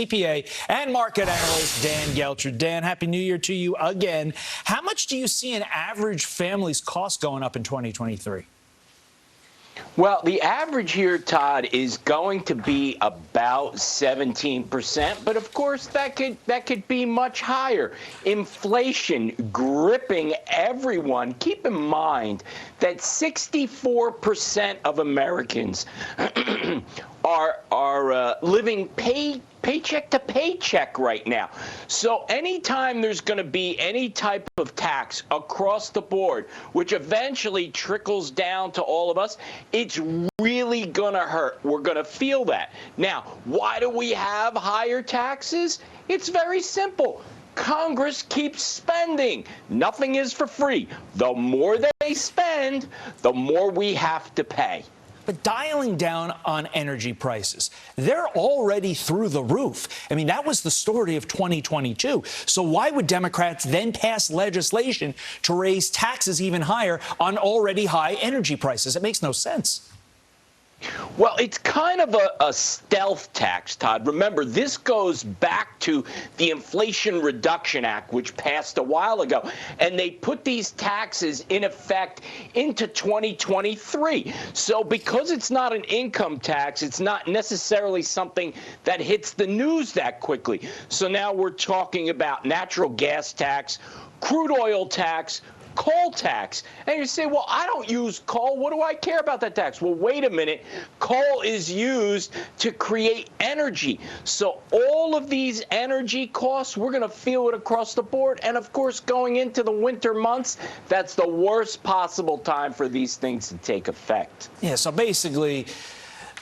CPA and market analyst Dan Geltrude. Dan, Happy New Year to you again. How much do you see an average family's cost going up in 2023? Well, the average here, Todd, is going to be about 17%, but of course that could be much higher. Inflation gripping everyone. Keep in mind that 64% of Americans are living paycheck to paycheck right now. So anytime there's going to be any type of tax across the board, which eventually trickles down to all of us, it's really going to hurt. We're going to feel that. Now, why do we have higher taxes? It's very simple. Congress keeps spending. Nothing is for free. The more they spend, the more we have to pay. But dialing down on energy prices, they're already through the roof. I mean, that was the story of 2022. So why would Democrats then pass legislation to raise taxes even higher on already high energy prices? It makes no sense. Well, it's kind of a stealth tax, Todd. Remember, this goes back to the Inflation Reduction Act, which passed a while ago, and they put these taxes in effect into 2023. So because it's not an income tax, it's not necessarily something that hits the news that quickly. So now we're talking about natural gas tax, crude oil tax, coal tax. And you say, well, I don't use coal. What do I care about that tax? Well, wait a minute. Coal is used to create energy. So all of these energy costs, we're going to feel it across the board. And of course, going into the winter months, that's the worst possible time for these things to take effect. Yeah, so basically,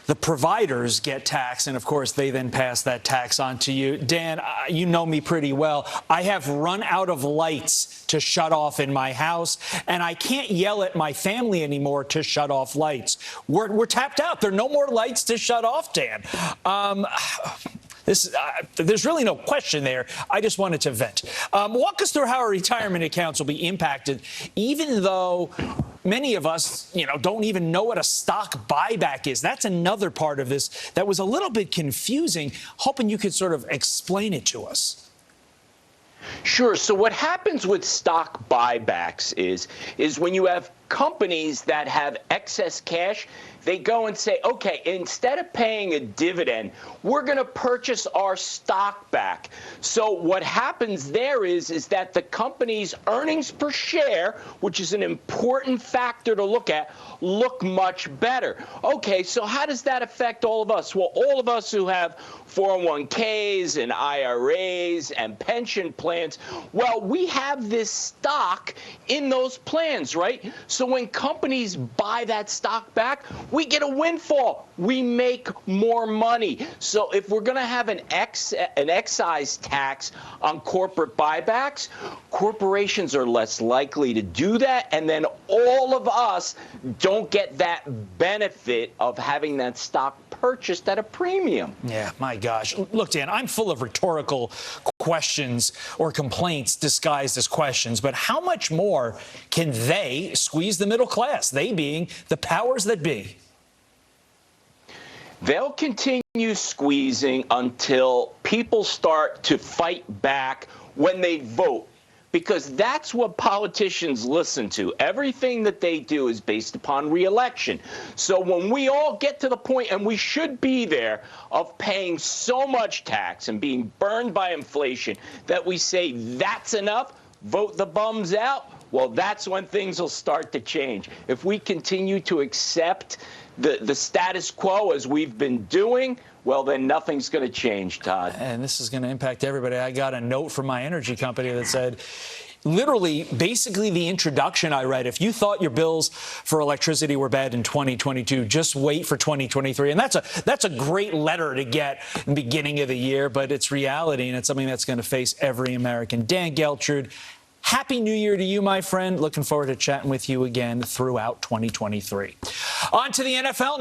the providers get taxed, and of course, they then pass that tax on to you. Dan, you know me pretty well. I have run out of lights to shut off in my house, and I can't yell at my family anymore to shut off lights. We're tapped out. There are no more lights to shut off, Dan. There's really no question there. I just wanted to vent. Walk us through how our retirement accounts will be impacted, even though many of us, don't even know what a stock buyback is. That's another part of this that was a little bit confusing. Hoping you could sort of explain it to us. Sure. So what happens with stock buybacks is when you have companies that have excess cash, they go and say, okay, instead of paying a dividend, we're going to purchase our stock back. So what happens there is that the company's earnings per share, which is an important factor to look at, look much better. Okay, so how does that affect all of us? Well, all of us who have 401ks and IRAs and pension plans, well, we have this stock in those plans, right? So when companies buy that stock back, we get a windfall. We make more money. So if we're going to have an excise tax on corporate buybacks, corporations are less likely to do that. And then all of us don't get that benefit of having that stock purchased at a premium. Yeah, my gosh. Look, Dan, I'm full of rhetorical questions or complaints disguised as questions, but how much more can they squeeze the middle class, they being the powers that be? They'll continue squeezing until people start to fight back when they vote, because that's what politicians listen to. Everything that they do is based upon re-election. So when we all get to the point, and we should be there, of paying so much tax and being burned by inflation that we say that's enough, vote the bums out, well, that's when things will start to change. If we continue to accept the status quo as we've been doing, well, then nothing's going to change, Todd. And this is going to impact everybody. I got a note from my energy company that said, literally, basically the introduction I read, if you thought your bills for electricity were bad in 2022, just wait for 2023. And that's a great letter to get in the beginning of the year, but it's reality, and it's something that's going to face every American. Dan Geltrude, Happy New Year to you, my friend. Looking forward to chatting with you again throughout 2023. On to the NFL.